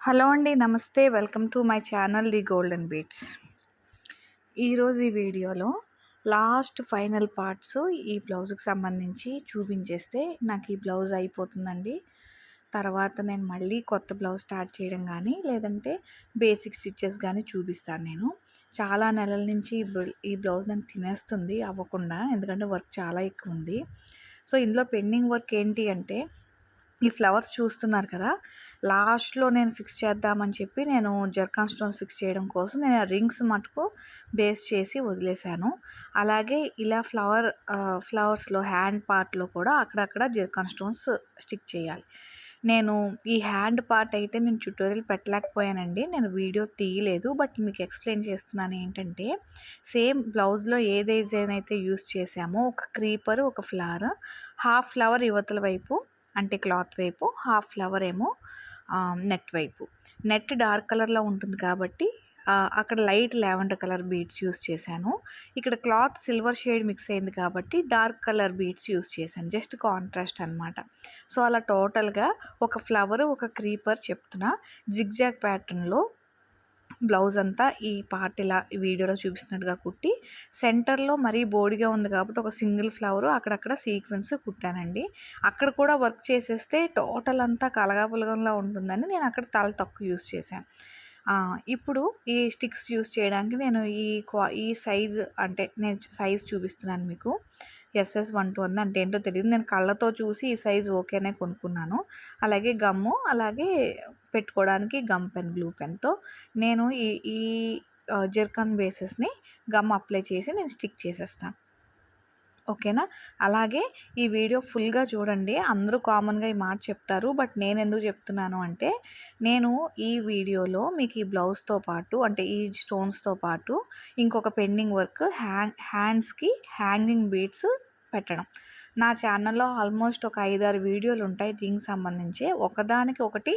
Hello అండి. నమస్తే. Welcome to my channel the golden beats. ఈరోజు ఈ వీడియోలో లాస్ట్ ఫైనల్ పార్ట్స్ ఈ బ్లౌజ్‌కి సంబంధించి చూపించేస్తే నాకు ఈ బ్లౌజ్ అయిపోతుందండి. తర్వాత నేను మళ్ళీ కొత్త బ్లౌజ్ స్టార్ట్ చేయడం గానీ, లేదంటే బేసిక్ స్టిచెస్ గానీ చూపిస్తాను నేను. చాలా నెలల నుంచి ఈ బ్లౌజ్ నన్ను తినేస్తుంది అవ్వకుండా. ఎందుకంటే వర్క్ చాలా ఎక్కువుంది. సో, ఇందులో పెండింగ్ వర్క్ ఏంటి అంటే ఈ ఫ్లవర్స్ చూస్తున్నారు కదా! లాస్ట్‌లో నేను ఫిక్స్ చేద్దామని చెప్పి నేను జర్కాన్ స్టోన్స్ ఫిక్స్ చేయడం కోసం నేను ఆ రింగ్స్ మటుకు బేస్ చేసి వదిలేశాను. అలాగే ఇలా ఫ్లవర్స్‌లో హ్యాండ్ పార్ట్‌లో కూడా అక్కడక్కడ జర్కాన్ స్టోన్స్ స్టిక్ చేయాలి. నేను ఈ హ్యాండ్ పార్ట్ అయితే నేను ట్యుటోరియల్ పెట్టలేకపోయానండి. నేను వీడియో తీయలేదు. బట్ మీకు ఎక్స్‌ప్లెయిన్ చేస్తున్నాను ఏంటంటే, సేమ్ బ్లౌజ్‌లో ఏ డిజైన్ అయితే యూజ్ చేశామో ఒక క్రీపర్, ఒక ఫ్లవర్, హాఫ్ ఫ్లవర్ ఇవతల వైపు అంటే క్లాత్ వైపు, హాఫ్ ఫ్లవర్ ఏమో నెట్ వైపు. నెట్ డార్క్ కలర్‌లో ఉంటుంది కాబట్టి అక్కడ light lavender colour beads use చేశాను. ఇక్కడ క్లాత్ సిల్వర్ షేడ్ మిక్స్ అయింది కాబట్టి డార్క్ కలర్ బీడ్స్ యూజ్ చేశాను. జస్ట్ కాంట్రాస్ట్ అనమాట. సో, అలా టోటల్‌గా ఒక ఫ్లవర్, ఒక క్రీపర్ చెప్తున్నా జిగ్‌జాగ్ ప్యాటర్న్‌లో బ్లౌజ్ అంతా ఈ పార్ట్ ఇలా ఈ వీడియోలో చూపిస్తున్నట్టుగా కుట్టి, సెంటర్‌లో మరీ బోడిగా ఉంది కాబట్టి ఒక సింగిల్ ఫ్లవరు అక్కడక్కడ సీక్వెన్స్ కుట్టానండి. అక్కడ కూడా వర్క్ చేసేస్తే టోటల్ అంతా కలగాపులగంలా ఉంటుందని నేను అక్కడ చాలా తక్కువ యూజ్ చేశాను. ఇప్పుడు ఈ స్టిక్స్ యూజ్ చేయడానికి నేను ఈ సైజ్ అంటే నేను సైజ్ చూపిస్తున్నాను మీకు. SS12 ఉంది. అంటే ఏంటో తెలీదు. నేను కళ్ళతో చూసి ఈ సైజ్ ఓకేనే కొనుక్కున్నాను. అలాగే గమ్ము, అలాగే పెట్టుకోవడానికి గమ్ పెన్, బ్లూ పెన్‌తో నేను ఈ ఈ జర్కాన్ బేసెస్‌ని గమ్ అప్లై చేసి నేను స్టిక్ చేసేస్తాను. ఓకేనా? అలాగే ఈ వీడియో ఫుల్‌గా చూడండి. అందరూ కామన్‌గా ఈ మాట చెప్తారు. బట్ నేనెందుకు చెప్తున్నాను అంటే, నేను ఈ వీడియోలో మీకు ఈ బ్లౌజ్‌తో పాటు అంటే ఈ స్టోన్స్‌తో పాటు ఇంకొక పెండింగ్ వర్క్ హ్యాండ్స్‌కి హ్యాంగింగ్ బీడ్స్ పెట్టడం. నా ఛానల్‌లో ఆల్మోస్ట్ ఒక 5, 6 వీడియోలు ఉంటాయి దీనికి సంబంధించి. ఒకదానికి ఒకటి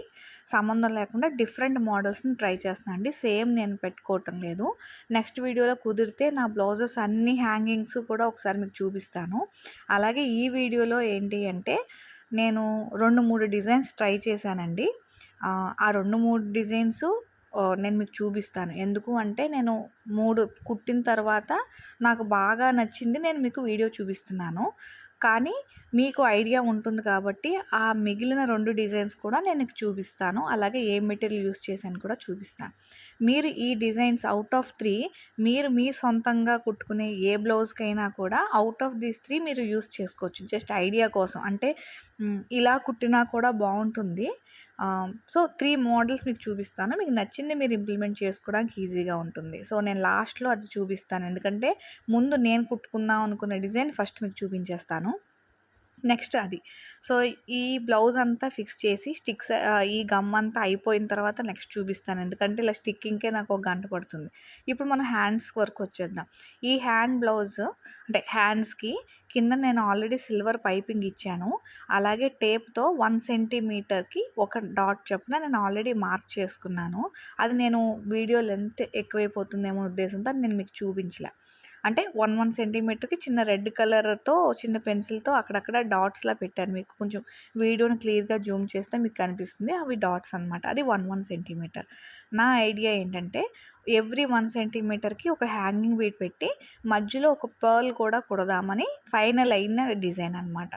సంబంధం లేకుండా డిఫరెంట్ మోడల్స్‌ని ట్రై చేస్తున్నా అండి. సేమ్ నేను పెట్టుకోవటం లేదు. నెక్స్ట్ వీడియోలో కుదిరితే నా బ్లౌజెస్ అన్ని హ్యాంగింగ్స్ కూడా ఒకసారి మీకు చూపిస్తాను. అలాగే ఈ వీడియోలో ఏంటి అంటే నేను 2, 3 డిజైన్స్ ట్రై చేశానండి. ఆ 2, 3 డిజైన్స్ నేను మీకు చూపిస్తాను. ఎందుకు అంటే నేను 3 కుట్టిన తర్వాత నాకు బాగా నచ్చింది నేను మీకు వీడియో చూపిస్తున్నాను. కానీ మీకు ఐడియా ఉంటుంది కాబట్టి ఆ మిగిలిన 2 డిజైన్స్ కూడా నేను మీకు చూపిస్తాను. అలాగే ఏ మెటీరియల్ యూజ్ చేశాను కూడా చూపిస్తాను. మీరు ఈ డిజైన్స్ ఔట్ ఆఫ్ 3 మీరు మీ సొంతంగా కుట్టుకునే ఏ బ్లౌజ్‌కైనా కూడా ఔట్ ఆఫ్ దీస్ 3 మీరు యూజ్ చేసుకోవచ్చు. జస్ట్ ఐడియా కోసం. అంటే ఇలా కుట్టినా కూడా బావుంటుంది. సో, 3 మోడల్స్ మీకు చూపిస్తాను. మీకు నచ్చింది మీరు ఇంప్లిమెంట్ చేసుకోవడానికి ఈజీగా ఉంటుంది. సో, నేను లాస్ట్‌లో అది చూపిస్తాను. ఎందుకంటే ముందు నేను కుట్టుకుందాం అనుకున్న డిజైన్ ఫస్ట్ మీకు చూపించేస్తాను. నెక్స్ట్ అది. సో, ఈ బ్లౌజ్ అంతా ఫిక్స్ చేసి ఈ గమ్ అంతా అయిపోయిన తర్వాత నెక్స్ట్ చూపిస్తాను. ఎందుకంటే ఇలా స్టిక్కింగ్‌కే నాకు ఒక గంట పడుతుంది. ఇప్పుడు మనం హ్యాండ్స్ వరకు వచ్చేద్దాం. ఈ హ్యాండ్ బ్లౌజ్ అంటే హ్యాండ్స్‌కి కింద నేను ఆల్రెడీ సిల్వర్ పైపింగ్ ఇచ్చాను. అలాగే టేప్‌తో 1 సెంటీమీటర్‌కి ఒక డాట్ చొప్పున నేను ఆల్రెడీ మార్క్ చేసుకున్నాను. అది నేను వీడియో లెంత్ ఎక్కువైపోతుందేమో ఉద్దేశంతో అది నేను మీకు చూపించలే. అంటే 1 సెంటీమీటర్‌కి చిన్న రెడ్ కలర్‌తో చిన్న పెన్సిల్‌తో అక్కడక్కడ డాట్స్‌లా పెట్టాను. మీకు కొంచెం వీడియోని క్లియర్‌గా జూమ్ చేస్తే మీకు కనిపిస్తుంది. అవి డాట్స్ అనమాట. అది 1 సెంటీమీటర్. నా ఐడియా ఏంటంటే ఎవ్రీ 1 సెంటీమీటర్‌కి ఒక హ్యాంగింగ్ బీడ్ పెట్టి మధ్యలో ఒక పర్ల్ కూడా కుడదామని ఫైనల్ అయిన డిజైన్ అనమాట.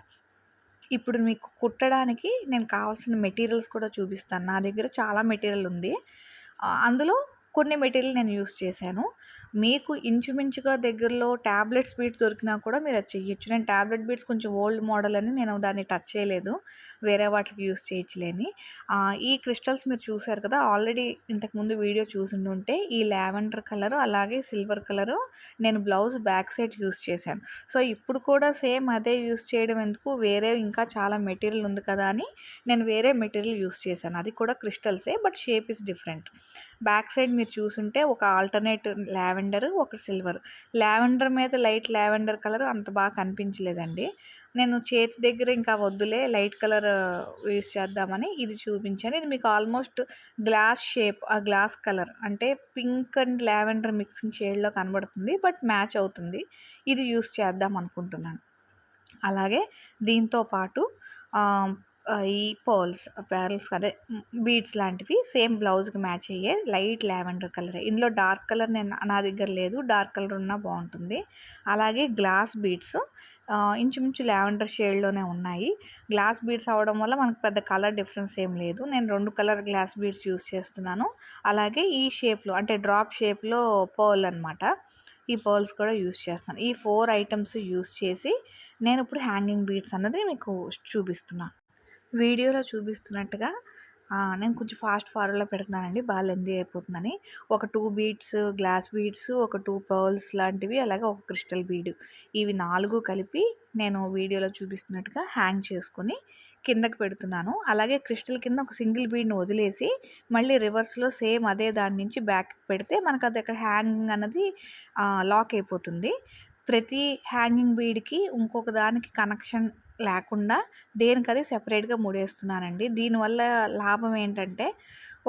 ఇప్పుడు మీకు కుట్టడానికి నేను కావాల్సిన మెటీరియల్స్ కూడా చూపిస్తాను. నా దగ్గర చాలా మెటీరియల్ ఉంది. అందులో కొన్ని మెటీరియల్ నేను యూజ్ చేశాను. మీకు ఇంచుమించుగా దగ్గరలో టాబ్లెట్స్ బీడ్స్ దొరికినా కూడా మీరు అది చెయ్యొచ్చు. నేను టాబ్లెట్ బీడ్స్ కొంచెం ఓల్డ్ మోడల్ అని నేను దాన్ని టచ్ చేయలేదు. వేరే వాటికి యూజ్ చేయొచ్చులే అని. ఈ క్రిస్టల్స్ మీరు చూసారు కదా! ఆల్రెడీ ఇంతకుముందు వీడియో చూసుండుంటే ఈ లావెండర్ కలరు అలాగే సిల్వర్ కలరు నేను బ్లౌజ్ బ్యాక్ సైడ్ యూజ్ చేశాను. సో, ఇప్పుడు కూడా సేమ్ అదే యూజ్ చేయడం ఎందుకు వేరే ఇంకా చాలా మెటీరియల్ ఉంది కదా అని నేను వేరే మెటీరియల్ యూజ్ చేశాను. అది కూడా క్రిస్టల్సే but shape is different. Back side మీరు చూసుంటే ఒక ఆల్టర్‌నేట్ లావెండర్, ఒక సిల్వర్. లావెండర్ మీద లైట్ లావెండర్ కలర్ అంత బాగా కనిపించలేదండి. నేను చేతి దగ్గర ఇంకా వద్దులే లైట్ కలర్ యూజ్ చేద్దామని ఇది చూపించాను. ఇది మీకు ఆల్మోస్ట్ గ్లాస్ షేప్, ఆ గ్లాస్ కలర్ అంటే పింక్ అండ్ లావెండర్ మిక్సింగ్ షేడ్‌లో కనబడుతుంది. బట్ మ్యాచ్ అవుతుంది. ఇది యూజ్ చేద్దాం అనుకుంటున్నాను. అలాగే దీంతో పాటు ఆహ్, ఈ పర్ల్స్ అదే బీడ్స్ లాంటివి సేమ్ బ్లౌజ్కి మ్యాచ్ అయ్యే లైట్ లావెండర్ కలర్. ఇందులో డార్క్ కలర్ నా దగ్గర లేదు, డార్క్ కలర్ ఉన్నా బాగుంటుంది. అలాగే గ్లాస్ బీడ్స్ ఇంచుమించు లావెండర్ షేడ్లోనే ఉన్నాయి. గ్లాస్ బీడ్స్ అవ్వడం వల్ల మనకు పెద్ద కలర్ డిఫరెన్స్ ఏం లేదు. నేను 2 కలర్ గ్లాస్ బీడ్స్ యూస్ చేస్తున్నాను. అలాగే ఈ షేప్లో అంటే డ్రాప్ షేప్లో పర్ల్ అనమాట, ఈ పర్ల్స్ కూడా యూస్ చేస్తున్నాను. ఈ 4 ఐటమ్స్ యూస్ చేసి నేను ఇప్పుడు హ్యాంగింగ్ బీడ్స్ అన్నది మీకు చూపిస్తున్నాను. వీడియోలో చూపిస్తున్నట్టుగా నేను కొంచెం ఫాస్ట్ ఫార్వర్డ్లో పెడుతున్నానండి, బాగా లెందీ అయిపోతుందని. ఒక 2 బీడ్స్ గ్లాస్ బీడ్స్, ఒక 2 పర్ల్స్ లాంటివి, అలాగే ఒక క్రిస్టల్ బీడ్, ఇవి 4 కలిపి నేను వీడియోలో చూపిస్తున్నట్టుగా హ్యాంగ్ చేసుకొని కిందకి పెడుతున్నాను. అలాగే క్రిస్టల్ కింద ఒక సింగిల్ బీడ్ని వదిలేసి మళ్ళీ రివర్స్లో సేమ్ అదే దాని నుంచి బ్యాక్ పెడితే మనకు అది అక్కడ హ్యాంగింగ్ అన్నది లాక్ అయిపోతుంది. ప్రతి హ్యాంగింగ్ బీడ్కి ఇంకొక దానికి కనెక్షన్ లేకుండా దేనికది సెపరేట్గా ముడేస్తున్నానండి. దీనివల్ల లాభం ఏంటంటే,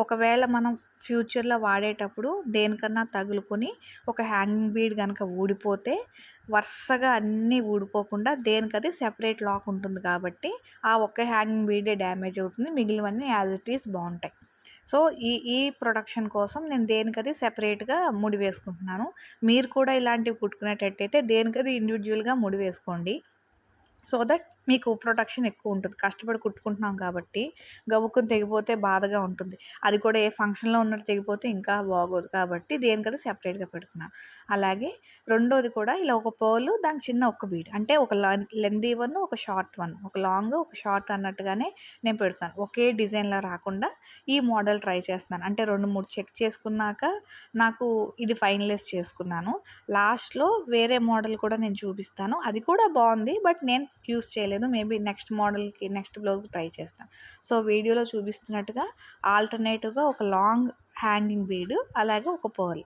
ఒకవేళ మనం ఫ్యూచర్లో వాడేటప్పుడు దేనికన్నా తగులుకొని ఒక హ్యాంగింగ్ బీడ్ కనుక ఊడిపోతే వరుసగా అన్నీ ఊడిపోకుండా దేనికది సెపరేట్ లాక్ ఉంటుంది కాబట్టి ఆ ఒక్క హ్యాంగింగ్ బీడే డ్యామేజ్ అవుతుంది, మిగిలినవన్నీ యాజ్ ఇట్ ఈస్ బాగుంటాయి. సో ఈ ప్రొడక్షన్ కోసం నేను దేనికది సెపరేట్గా ముడి వేసుకుంటున్నాను. మీరు కూడా ఇలాంటివి కుట్టుకునేటట్టయితే దేనికది ఇండివిజువల్గా ముడి వేసుకోండి. సో దట్ మీకు ప్రొటెక్షన్ ఎక్కువ ఉంటుంది. కష్టపడి కుట్టుకుంటున్నాం కాబట్టి గబుక్కుని తెగిపోతే బాధగా ఉంటుంది. అది కూడా ఏ ఫంక్షన్లో ఉన్నట్టు తెగిపోతే ఇంకా బాగోదు కాబట్టి దేనికది సెపరేట్గా పెడుతున్నాను. అలాగే రెండోది కూడా ఇలా ఒక పర్ల్, దానికి చిన్న ఒక బీడ్, అంటే ఒక లెందీ వన్, ఒక షార్ట్ వన్, ఒక లాంగ్ ఒక షార్ట్ అన్నట్టుగానే నేను పెడుతున్నాను. ఒకే డిజైన్లో రాకుండా ఈ మోడల్ ట్రై చేస్తున్నాను. అంటే 2, 3 చెక్ చేసుకున్నాక నాకు ఇది ఫైనలైజ్ చేసుకున్నాను. లాస్ట్లో వేరే మోడల్ కూడా నేను చూపిస్తాను, అది కూడా బాగుంది, బట్ నేను యూస్ చేయలేదు. మేబీ నెక్స్ట్ మోడల్కి నెక్స్ట్ బ్లౌజ్కి ట్రై చేస్తాను. సో వీడియోలో చూపిస్తున్నట్టుగా ఆల్టర్నేటివ్గా ఒక లాంగ్ హ్యాంగింగ్ బీడ్, అలాగే ఒక పర్ల్,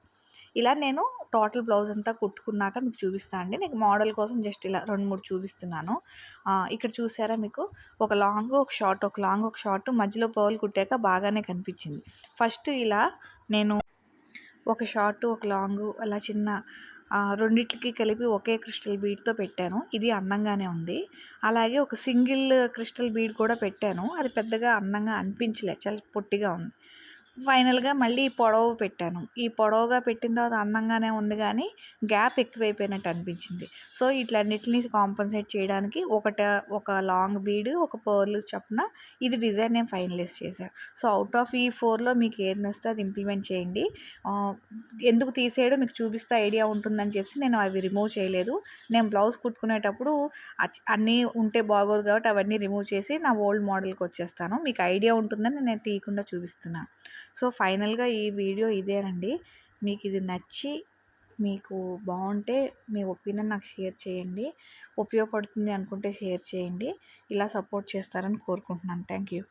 ఇలా నేను టోటల్ బ్లౌజ్ అంతా కుట్టుకున్నాక మీకు చూపిస్తాను అండి. నీకు మోడల్ కోసం జస్ట్ ఇలా 2, 3 చూపిస్తున్నాను. ఇక్కడ చూసారా మీకు ఒక లాంగ్ ఒక షార్ట్, ఒక లాంగ్ ఒక షార్ట్, మధ్యలో పర్ల్ కుట్టాక బాగానే కనిపించింది. ఫస్ట్ ఇలా నేను ఒక షార్ట్ ఒక లాంగ్ అలా చిన్న రెండిటికి కలిపి ఒకే క్రిస్టల్ బీడ్తో పెట్టాను. ఇది అందంగానే ఉంది. అలాగే ఒక సింగిల్ క్రిస్టల్ బీడ్ కూడా పెట్టాను, అది పెద్దగా అందంగా అనిపించలే, చాలా పొట్టిగా ఉంది. ఫైనల్గా మళ్ళీ పొడవు పెట్టాను. ఈ పొడవుగా పెట్టిన తర్వాత అందంగానే ఉంది కానీ గ్యాప్ ఎక్కువైపోయినట్టు అనిపించింది. సో ఇట్లన్నిటిని కాంపన్సేట్ చేయడానికి ఒక లాంగ్ బీడ్, ఒక పర్ల్ చొప్పున ఇది డిజైన్ నేను ఫైనలైజ్ చేశాను. సో అవుట్ ఆఫ్ ఈ 4లో మీకు ఏది నచ్చితే అది ఇంప్లిమెంట్ చేయండి. ఎందుకు తీసేయడం మీకు చూపిస్తే ఐడియా ఉంటుందని చెప్పి నేను అవి రిమూవ్ చేయలేదు. నేను బ్లౌజ్ కుట్టుకునేటప్పుడు అన్నీ ఉంటే బాగోదు కాబట్టి అవన్నీ రిమూవ్ చేసి నా ఓల్డ్ మోడల్కి వచ్చేస్తాను. మీకు ఐడియా ఉంటుందని నేను తీయకుండా చూపిస్తున్నాను. సో ఫైనల్గా ఈ వీడియో ఇదేనండి. మీకు ఇది నచ్చి మీకు బాగుంటే మీ ఒపీనియన్ నాకు షేర్ చేయండి. ఉపయోగపడుతుంది అనుకుంటే షేర్ చేయండి. ఇలా సపోర్ట్ చేస్తారని కోరుకుంటున్నాను. Thank you.